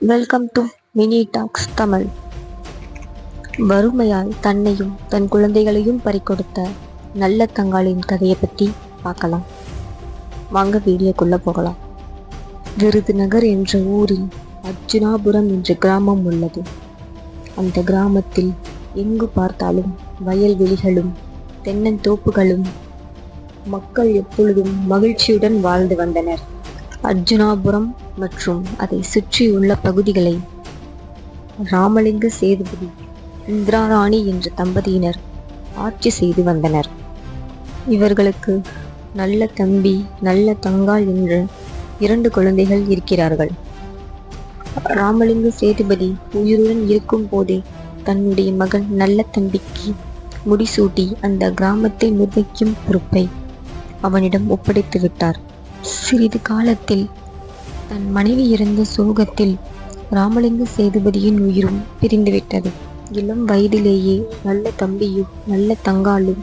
Welcome to Mini Talks Tamil. வறுமையால் தன்னையும் தன் குழந்தைகளையும் பறிகொடுத்த நல்ல தங்காளின் கதையை பற்றி பார்க்கலாம். வாங்க வீடியோக்குள்ள போகலாம். விருதுநகர் என்ற ஊரில் அர்ஜுனாபுரம் என்ற கிராமம் உள்ளது. அந்த கிராமத்தில் எங்கு பார்த்தாலும் வயல்வெளிகளும் தென்னந்தோப்புகளும், மக்கள் எப்பொழுதும் மகிழ்ச்சியுடன் வாழ்ந்து வந்தனர். அர்ஜுனாபுரம் மற்றும் அதை சுற்றியுள்ள பகுதிகளை ராமலிங்க சேதுபதி, இந்திராராணி என்ற தம்பதியினர் ஆட்சி செய்து வந்தனர். இவர்களுக்கு நல்ல தம்பி, நல்ல தங்காள் என்ற 2 குழந்தைகள் இருக்கிறார்கள். ராமலிங்க சேதுபதி உயிருடன் இருக்கும் போதே தன்னுடைய மகன் நல்ல தம்பிக்கு முடிசூட்டி அந்த கிராமத்தை நிர்வகிக்கும் பொறுப்பை அவனிடம் ஒப்படைத்து விட்டார். சிறிது காலத்தில் தன் மனைவி இறந்த சோகத்தில் ராமலிங்க சேதுபதியின் உயிரும் பிரிந்துவிட்டது. இளம் வயதிலேயே நல்ல தம்பியும் நல்ல தங்காளும்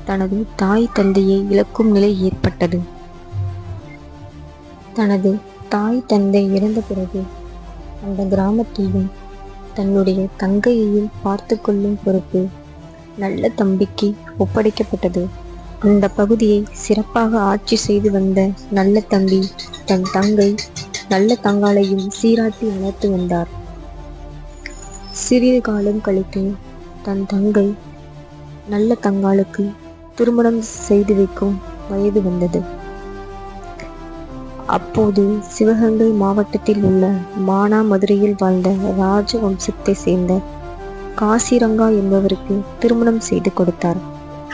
தனது தாய் தந்தையை இழக்கும் நிலை ஏற்பட்டது. தனது தாய் தந்தை இறந்த பிறகு அந்த கிராமத்தையும் தன்னுடைய தங்கையையும் பார்த்து கொள்ளும் பொறுப்பு நல்ல தம்பிக்கு ஒப்படைக்கப்பட்டது. அந்த பகுதியை சிறப்பாக ஆட்சி செய்து வந்த நல்ல தம்பி தன் தங்கை நல்ல தங்காளையும் சீராட்டி வளர்த்து வந்தார். சிறிது காலம் கழித்து தன் தங்கை நல்ல தங்காளுக்கு திருமணம் செய்து வைக்கும் வயது வந்தது. அப்போது சிவகங்கை மாவட்டத்தில் உள்ள மானாமதுரையில் வாழ்ந்த ராஜ வம்சத்தை சேர்ந்த காசிரங்கா என்பவருக்கு திருமணம் செய்து கொடுத்தார்.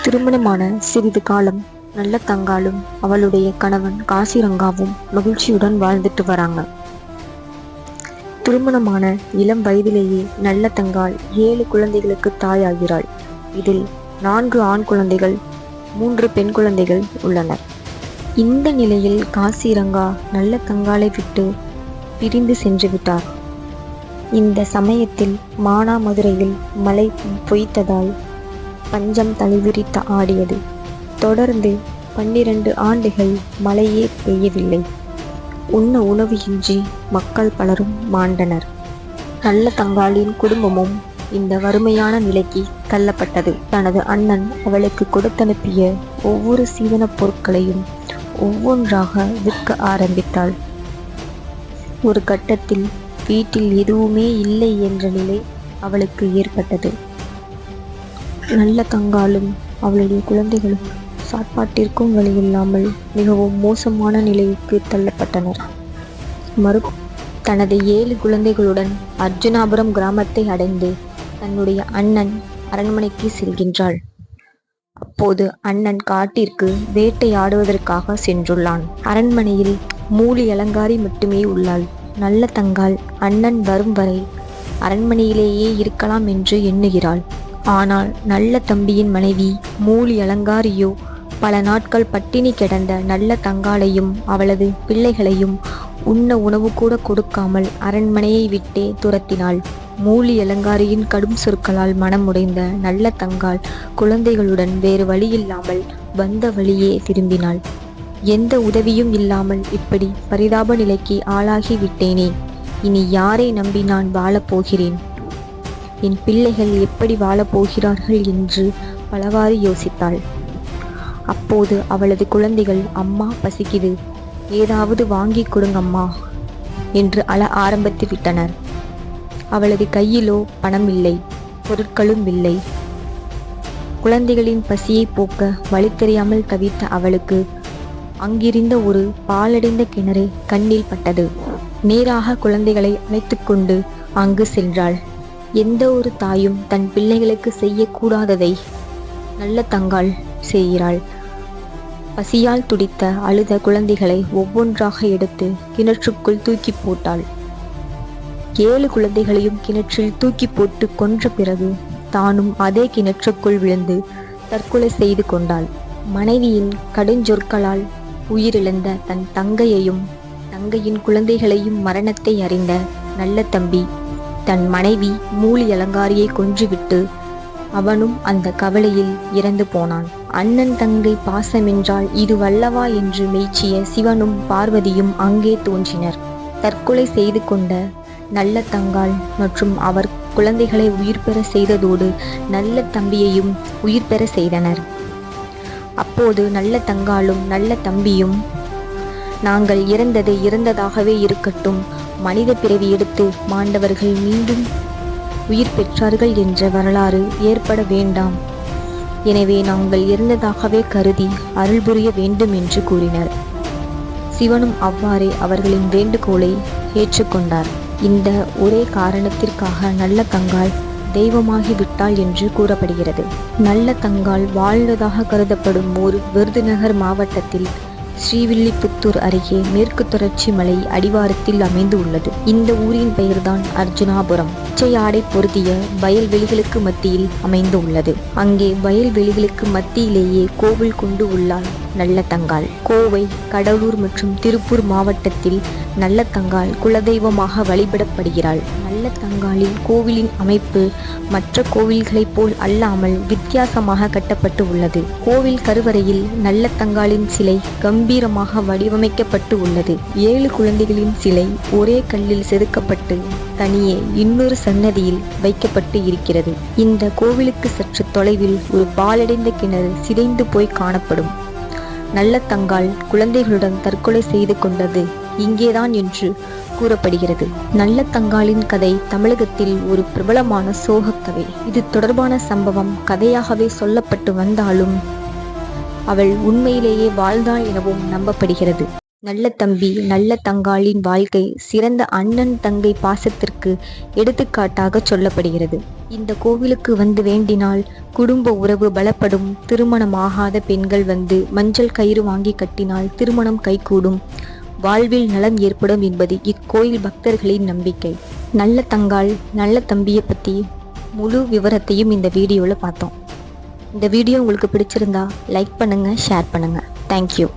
திருமணமான சிறிது காலம் நல்ல தங்காளும் அவளுடைய கணவன் காசிரங்காவும் மகிழ்ச்சியுடன் வாழ்ந்துட்டு வராங்க. திருமணமான இளம் வயதிலேயே நல்ல தங்காள் 7 குழந்தைகளுக்கு தாயாகிறாள். இதில் 4 ஆண் குழந்தைகள், 3 பெண் குழந்தைகள் உள்ளனர். இந்த நிலையில் காசிரங்கா நல்ல தங்காளை விட்டு பிரிந்து சென்று விட்டார். இந்த சமயத்தில் மானாமதுரையில் மழை பொய்த்ததால் பஞ்சம் தலைவிரித்து ஆடியது. தொடர்ந்து 12 ஆண்டுகள் மழையே பெய்யவில்லை. உண்ண உணவு இன்றி மக்கள் பலரும் மாண்டனர். நல்ல தங்காளின் குடும்பமும் இந்த வறுமையான நிலைக்கு தள்ளப்பட்டது. தனது அண்ணன் அவளுக்கு கொடுத்தனுப்பிய ஒவ்வொரு சீதனப் பொருட்களையும் ஒவ்வொன்றாக விற்க ஆரம்பித்தாள். ஒரு கட்டத்தில் வீட்டில் எதுவுமே இல்லை என்ற நிலை அவளுக்கு ஏற்பட்டது. நல்ல தங்காளும் அவளுடைய குழந்தைகளும் சாப்பாட்டிற்கும் வழியில்லாமல் மிகவும் மோசமான நிலைக்கு தள்ளப்பட்டனர். தனது 7 குழந்தைகளுடன் அர்ஜுனாபுரம் கிராமத்தை அடைந்து தன்னுடைய அண்ணன் அரண்மனைக்கு செல்கின்றாள். அப்போது அண்ணன் காட்டிற்கு வேட்டையாடுவதற்காக சென்றுள்ளான். அரண்மனையில் மூலி அலங்காரி மட்டுமே உள்ளாள். நல்ல தங்காள் அண்ணன் வரும் வரை அரண்மனையிலேயே இருக்கலாம் என்று எண்ணுகிறாள். ஆனால் நல்ல தம்பியின் மனைவி மூலி அலங்காரியோ பல நாட்கள் பட்டினி கிடந்த நல்ல தங்காளையும் அவளது பிள்ளைகளையும் உண்ண உணவு கூட கொடுக்காமல் அரண்மனையை விட்டே துரத்தினாள். மூலி அலங்காரியின் கடும் சொற்களால் மனமுடைந்த நல்ல தங்காள் குழந்தைகளுடன் வேறு வழியில்லாமல் வந்த வழியே திரும்பினாள். எந்த உதவியும் இல்லாமல் இப்படி பரிதாப நிலைக்கு ஆளாகி விட்டேனே, இனி யாரை நம்பி நான் வாழப்போகிறேன்? என் பிள்ளைகள் எப்படி வாழப்போகிறார்கள் என்று பலவாறு யோசித்தாள். அப்போது அவளது குழந்தைகள், அம்மா பசிக்குது, ஏதாவது வாங்கி கொடுங்கம்மா என்று அழ ஆரம்பித்து விட்டனர். அவளது கையிலோ பணம் இல்லை, பொருட்களும் இல்லை. குழந்தைகளின் பசியை போக்க வழி தெரியாமல் தவித்த அவளுக்கு அங்கிருந்த ஒரு பாலடைந்த கிணறு கண்ணில் பட்டது. நேராக குழந்தைகளை அழைத்து கொண்டு அங்கு சென்றாள். எந்த ஒரு தாயும் தன் பிள்ளைகளுக்கு செய்யக்கூடாததை நல்ல தங்காள் செய்கிறாள். பசியால் துடித்த அழுத குழந்தைகளை ஒவ்வொன்றாக எடுத்து கிணற்றுக்குள் தூக்கி போட்டாள். 7 குழந்தைகளையும் கிணற்றில் தூக்கி போட்டு கொன்ற பிறகு தானும் அதே கிணற்றுக்குள் விழுந்து தற்கொலை செய்து கொண்டாள். மனைவியின் கடுஞ்சொற்களால் உயிரிழந்த தன் தங்கையையும் தங்கையின் குழந்தைகளையும் மரணத்தை அறிந்த நல்ல தம்பி தன் மனைவி மூலி அலங்காரியை கொன்றுவிட்டு அவனும் அந்த கவலையில் இறந்து போனான். அண்ணன் தங்கை பாசமென்றால் இது வல்லவா என்று மெய்ச்சிய சிவனும் பார்வதியும் அங்கே தோன்றினர். தற்கொலை செய்து கொண்ட நல்ல தங்காள் மற்றும் அவர் குழந்தைகளை உயிர் பெற செய்ததோடு நல்ல தம்பியையும் உயிர் பெற செய்தனர். அப்போது நல்ல தங்காளும் நல்ல தம்பியும், நாங்கள் இறந்தது இறந்ததாகவே இருக்கட்டும், மனித பிறவி எடுத்து மாண்டவர்கள் மீண்டும் உயிர் பெற்றார்கள் என்ற வரலாறு ஏற்பட வேண்டாம், எனவே நாங்கள் இறந்ததாகவே கருதி அருள் புரிய வேண்டும் என்று கூறினர். சிவனும் அவ்வாறே அவர்களின் வேண்டுகோளை ஏற்றுக்கொண்டார். இந்த ஒரே காரணத்திற்காக நல்ல தங்காள் தெய்வமாகி விட்டாள் என்று கூறப்படுகிறது. நல்ல தங்காள் வாழ்ந்ததாக கருதப்படும் ஊர் விருதுநகர் மாவட்டத்தில் ஸ்ரீவில்லிபுத்தூர் அருகே மேற்கு தொடர்ச்சி மலை அடிவாரத்தில் அமைந்து உள்ளது. இந்த ஊரின் பெயர்தான் அர்ஜுனாபுரம். பச்சை ஆடை பொருத்திய வயல்வெளிகளுக்கு மத்தியில் அமைந்து உள்ளது. அங்கே வயல்வெளிகளுக்கு மத்தியிலேயே கோவில் கொண்டு உள்ளாள் நல்ல தங்காள். கோவை, கடலூர் மற்றும் திருப்பூர் மாவட்டத்தில் நல்ல தங்காள் குலதெய்வமாக வழிபடப்படுகிறாள். நல்ல தங்காளின் கோவிலின் அமைப்பு மற்ற கோவில்களைப் போல் அல்லாமல் வித்தியாசமாக கட்டப்பட்டு உள்ளது. கோவில் கருவறையில் நல்ல தங்காளின் சிலை கம்பீரமாக வடிவமைக்கப்பட்டு உள்ளது. 7 குழந்தைகளின் சிலை ஒரே கல்லில் செதுக்கப்பட்டு தனியே இன்னொரு சன்னதியில் வைக்கப்பட்டு இருக்கிறது. இந்த கோவிலுக்கு சற்று தொலைவில் ஒரு பாழடைந்த கிணறு சிதைந்து போய் காணப்படும். நல்ல தங்காள் குழந்தைகளுடன் தற்கொலை செய்து கொண்டது இங்கேதான் என்று கூறப்படுகிறது. நல்ல தங்காளின் கதை தமிழகத்தில் ஒரு பிரபலமான சோகக்கதை. இது தொடர்பான சம்பவம் கதையாகவே சொல்லப்பட்டு வந்தாலும் அவள் உண்மையிலேயே வாழ்ந்தாள் எனவும் நம்பப்படுகிறது. நல்ல தம்பி நல்ல தங்காளின் வாழ்க்கை சிறந்த அண்ணன் தங்கை பாசத்திற்கு எடுத்துக்காட்டாக சொல்லப்படுகிறது. இந்த கோவிலுக்கு வந்து வேண்டினால் குடும்ப உறவு பலப்படும், திருமணமாகாத பெண்கள் வந்து மஞ்சள் கயிறு வாங்கி கட்டினால் திருமணம் கைகூடும், வாழ்வில் நலம் ஏற்படும் என்பது இக்கோயில் பக்தர்களின் நம்பிக்கை. நல்ல தங்காள் நல்ல தம்பியை பற்றி முழு விவரத்தையும் இந்த வீடியோவில் பார்த்தோம். இந்த வீடியோ உங்களுக்கு பிடிச்சிருந்தா லைக் பண்ணுங்கள், ஷேர் பண்ணுங்கள். தேங்க்யூ.